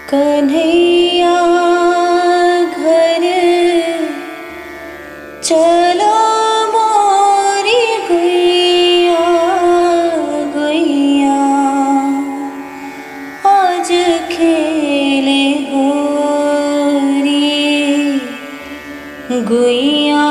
कन्हैया घर चलो मोरी गुइया गुइया आज खेले होरी गुइया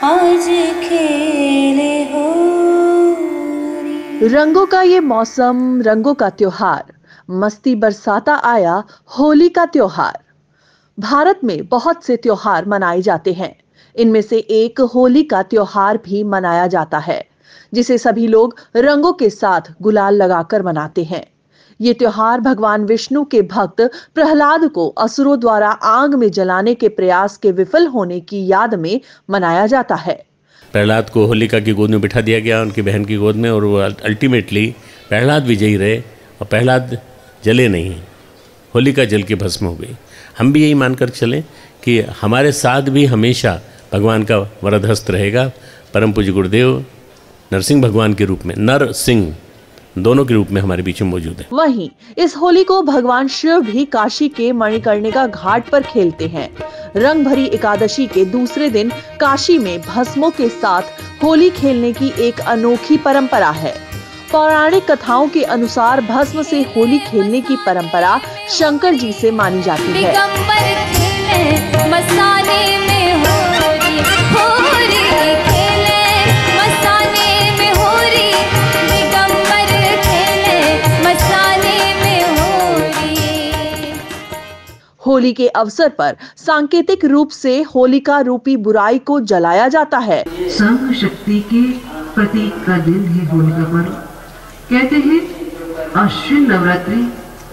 आज खेले होरी। रंगों का ये मौसम, रंगों का त्योहार, मस्ती बरसाता आया होली का त्योहार। भारत में बहुत से त्योहार मनाए जाते हैं। इनमें से एक होली का त्योहार भी मनाया जाता है, जिसे सभी लोग रंगों के साथ गुलाल लगाकर मनाते हैं। ये त्योहार भगवान विष्णु के भक्त प्रहलाद को असुरों द्वारा आग में जलाने के प्रयास के विफल होने की याद में मनाया जाता है। प्रहलाद को होलिका की गोद में बिठा दिया गया, उनकी बहन की गोद में, और वो अल्टीमेटली प्रहलाद विजयी रहे और प्रहलाद जले नहीं, होलिका जल के भस्म हो गई। हम भी यही मानकर चलें कि हमारे साथ भी हमेशा भगवान का वरद हस्त रहेगा। परम पूज्य गुरुदेव नरसिंह भगवान के रूप में, नर सिंह दोनों के रूप में हमारे बीच में मौजूद है। वहीं इस होली को भगवान शिव भी काशी के मणिकर्णिका घाट पर खेलते हैं। रंग भरी एकादशी के दूसरे दिन काशी में भस्मों के साथ होली खेलने की एक अनोखी परंपरा है। पौराणिक कथाओं के अनुसार भस्म से होली खेलने की परंपरा शंकर जी से मानी जाती है। होली के अवसर पर सांकेतिक रूप से होलिका रूपी बुराई को जलाया जाता है। संघ शक्ति के प्रतीक का दिन है होलिका पर्व। कहते हैं अश्विन नवरात्रि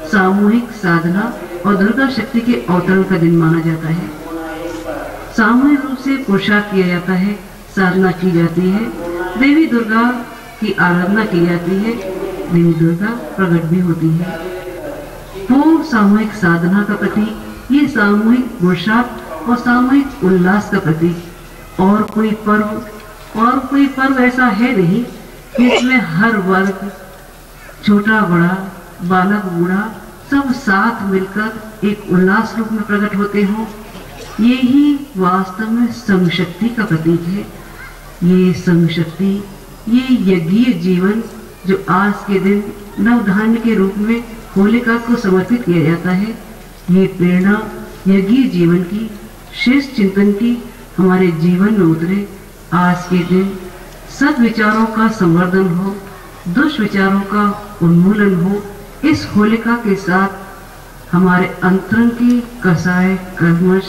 सामूहिक साधना और दुर्गा शक्ति के अवतरण का दिन माना जाता है। सामूहिक रूप से पोशाक किया जाता है, साधना की जाती है, देवी दुर्गा की आराधना की जाती है, देवी दुर्गा प्रकट भी होती है। तो सामूहिक साधना का प्रतीक, ये सामूहिक पोशाक और सामूहिक उल्लास का प्रतीक। और कोई पर्व ऐसा है नहीं जिसमें हर वर्ग, छोटा बड़ा, बालक बूढ़ा सब साथ मिलकर एक उल्लास रूप में प्रकट होते हों। यही वास्तव में संघ शक्ति का प्रतीक है। ये संघ शक्ति, ये यज्ञीय जीवन जो आज के दिन नवधान्य के रूप में होलिका को समर्पित किया जाता है, ये प्रेरणा यज्ञीय जीवन की, श्रेष्ठ चिंतन की हमारे जीवन में उतरे। आज के दिन सद्विचारों का संवर्धन हो, दुष्विचारों का उन्मूलन हो। इस होलिका के साथ हमारे अंतरंग की कसाय कर्मश,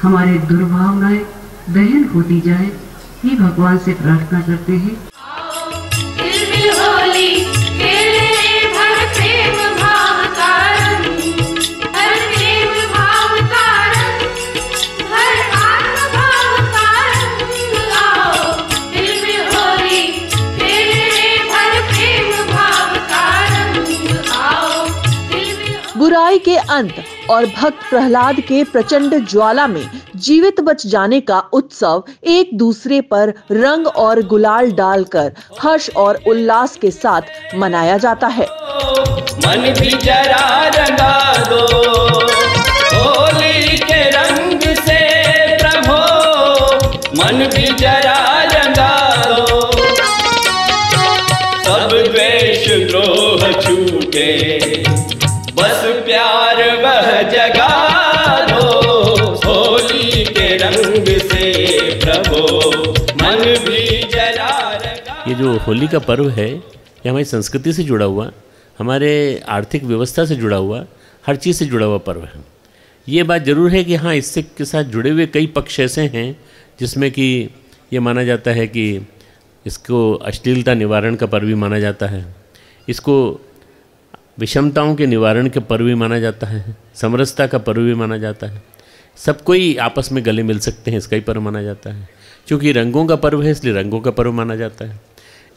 हमारी दुर्भावनाएं दहन होती जाए, ये भगवान से प्रार्थना करते हैं। बुराई के अंत और भक्त प्रहलाद के प्रचंड ज्वाला में जीवित बच जाने का उत्सव एक दूसरे पर रंग और गुलाल डालकर हर्ष और उल्लास के साथ मनाया जाता है। मन भी जरा रंगा दो होली के रंग से प्रभो, मन भी जरा रंगा दो, सब द्वेष द्रोह छूटे, बस प्यार वह जगा दो होली के रंग से प्रभो, मन भी जरा रंगा। ये जो होली का पर्व है, ये हमारी संस्कृति से जुड़ा हुआ, हमारे आर्थिक व्यवस्था से जुड़ा हुआ, हर चीज़ से जुड़ा हुआ पर्व है। ये बात ज़रूर है कि हाँ, इससे के साथ जुड़े हुए कई पक्ष ऐसे हैं जिसमें कि ये माना जाता है कि इसको अश्लीलता निवारण का पर्व भी माना जाता है, इसको विषमताओं के निवारण के पर्व भी माना जाता है, समरसता का पर्व भी माना जाता है। सब कोई आपस में गले मिल सकते हैं, इसका ही पर्व माना जाता है। क्योंकि रंगों का पर्व है, इसलिए रंगों का पर्व माना जाता है।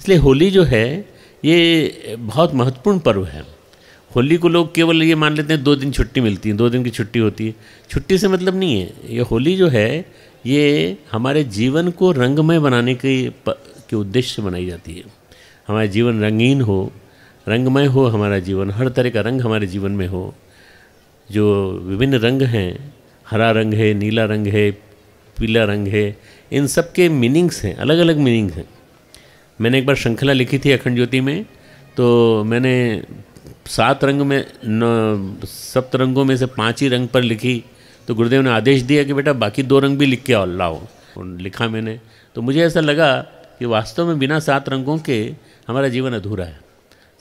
इसलिए होली जो है ये बहुत महत्वपूर्ण पर्व है। होली को लोग केवल ये मान लेते हैं 2 दिन छुट्टी मिलती है, 2 दिन की छुट्टी होती है। छुट्टी से मतलब नहीं है। ये होली जो है ये हमारे जीवन को रंगमय बनाने के उद्देश्य से मनाई जाती है। हमारा जीवन रंगीन हो, रंगमय हो हमारा जीवन, हर तरह का रंग हमारे जीवन में हो। जो विभिन्न रंग हैं, हरा रंग है, नीला रंग है, पीला रंग है, इन सब के मीनिंग्स हैं, अलग अलग मीनिंग्स हैं। मैंने एक बार श्रृंखला लिखी थी अखंड ज्योति में, तो मैंने 7 रंग में 7 रंगों में से 5 ही रंग पर लिखी। तो गुरुदेव ने आदेश दिया कि बेटा बाकी 2 रंग भी लिख के आओ, लाओ। लिखा मैंने, तो मुझे ऐसा लगा कि वास्तव में बिना 7 रंगों के हमारा जीवन अधूरा है।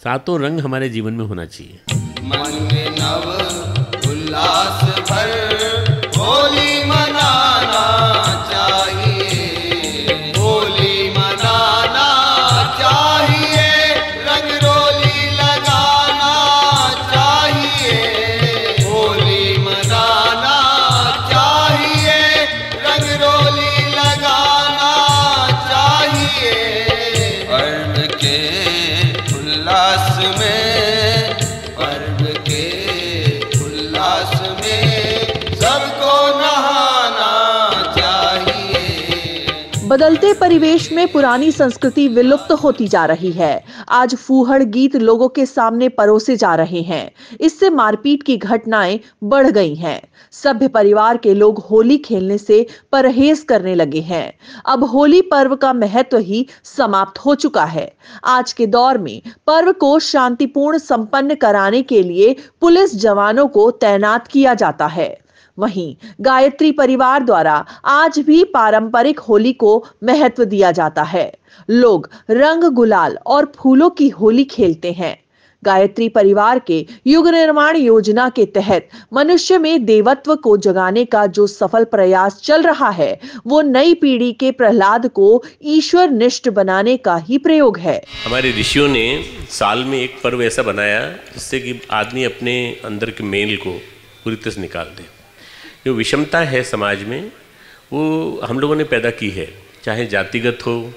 7 रंग हमारे जीवन में होना चाहिए। मन में नव उल्लास भर होली मनाना चाहिए, होली मनाना चाहिए, रंग रोली लगाना चाहिए, होली मनाना चाहिए, रंग रोली लगाना चाहिए। पर्व के उल्लास में, पर्व के उल्लास में सबको नहाना चाहिए। बदलते परिवेश में पुरानी संस्कृति विलुप्त होती जा रही है। आज फूहड़ गीत लोगों के सामने परोसे जा रहे हैं। इससे मारपीट की घटनाएं बढ़ गई हैं। सभ्य परिवार के लोग होली खेलने से परहेज करने लगे हैं। अब होली पर्व का महत्व ही समाप्त हो चुका है। आज के दौर में पर्व को शांतिपूर्ण संपन्न कराने के लिए पुलिस जवानों को तैनात किया जाता है। वहीं गायत्री परिवार द्वारा आज भी पारंपरिक होली को महत्व दिया जाता है। लोग रंग गुलाल और फूलों की होली खेलते हैं। गायत्री परिवार के युग निर्माण योजना के तहत मनुष्य में देवत्व को जगाने का जो सफल प्रयास चल रहा है, वो नई पीढ़ी के प्रहलाद को ईश्वर निष्ठ बनाने का ही प्रयोग है। हमारे ऋषियों ने साल में एक पर्व ऐसा बनाया जिससे कि आदमी अपने अंदर के मेल को पूरी तरह से निकाल दे। जो विषमता है समाज में, वो हम लोगों ने पैदा की है, चाहे जातिगत हो,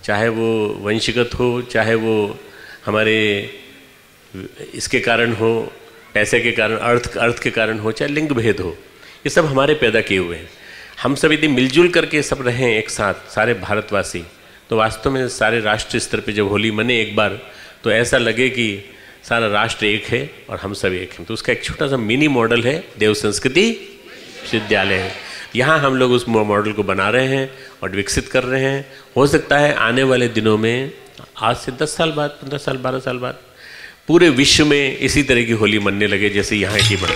चाहे वो वंशगत हो, चाहे वो हमारे इसके कारण हो, पैसे के कारण, अर्थ के कारण हो, चाहे लिंग भेद हो, ये सब हमारे पैदा किए हुए हैं। हम सब यदि मिलजुल करके सब रहें एक साथ, सारे भारतवासी, तो वास्तव में सारे राष्ट्र स्तर पे जब होली मने एक बार, तो ऐसा लगे कि सारा राष्ट्र एक है और हम सब एक हैं। तो उसका एक छोटा सा मिनी मॉडल है देव संस्कृति विश्वविद्यालय है। यहाँ हम लोग उस मॉडल को बना रहे हैं और विकसित कर रहे हैं। हो सकता है आने वाले दिनों में, आज से 10 साल बाद, 15 साल, 12 साल बाद, पूरे विश्व में इसी तरह की होली मनने लगे जैसे यहाँ की बन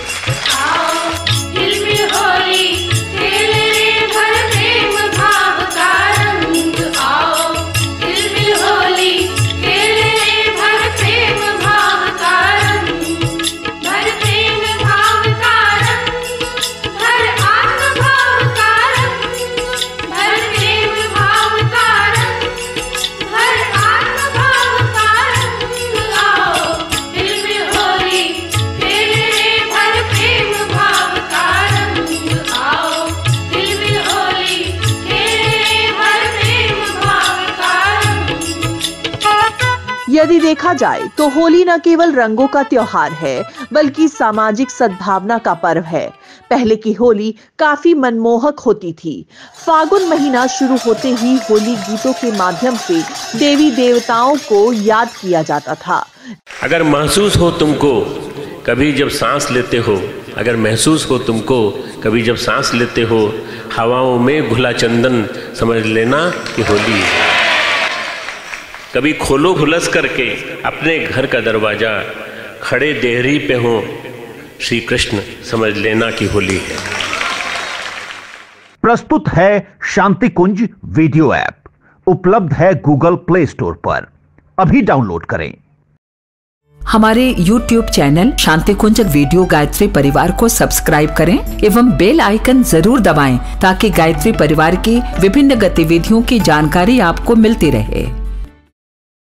यदि देखा जाए तो होली न केवल रंगों का त्योहार है, बल्कि सामाजिक सद्भावना का पर्व है। पहले की होली काफी मनमोहक होती थी। फागुन महीना शुरू होते ही होली गीतों के माध्यम से देवी देवताओं को याद किया जाता था। अगर महसूस हो तुमको कभी जब सांस लेते हो, अगर महसूस हो तुमको कभी जब सांस लेते हो, हवाओं में घुला चंदन, समझ लेना कि होली है। कभी खोलो हुलस करके अपने घर का दरवाजा, खड़े देहरी पे हो श्री कृष्ण, समझ लेना कि होली है। प्रस्तुत है शांति कुंज वीडियो ऐप, उपलब्ध है गूगल प्ले स्टोर पर। अभी डाउनलोड करें। हमारे YouTube चैनल शांति कुंज वीडियो गायत्री परिवार को सब्सक्राइब करें एवं बेल आइकन जरूर दबाएं ताकि गायत्री परिवार की विभिन्न गतिविधियों की जानकारी आपको मिलती रहे।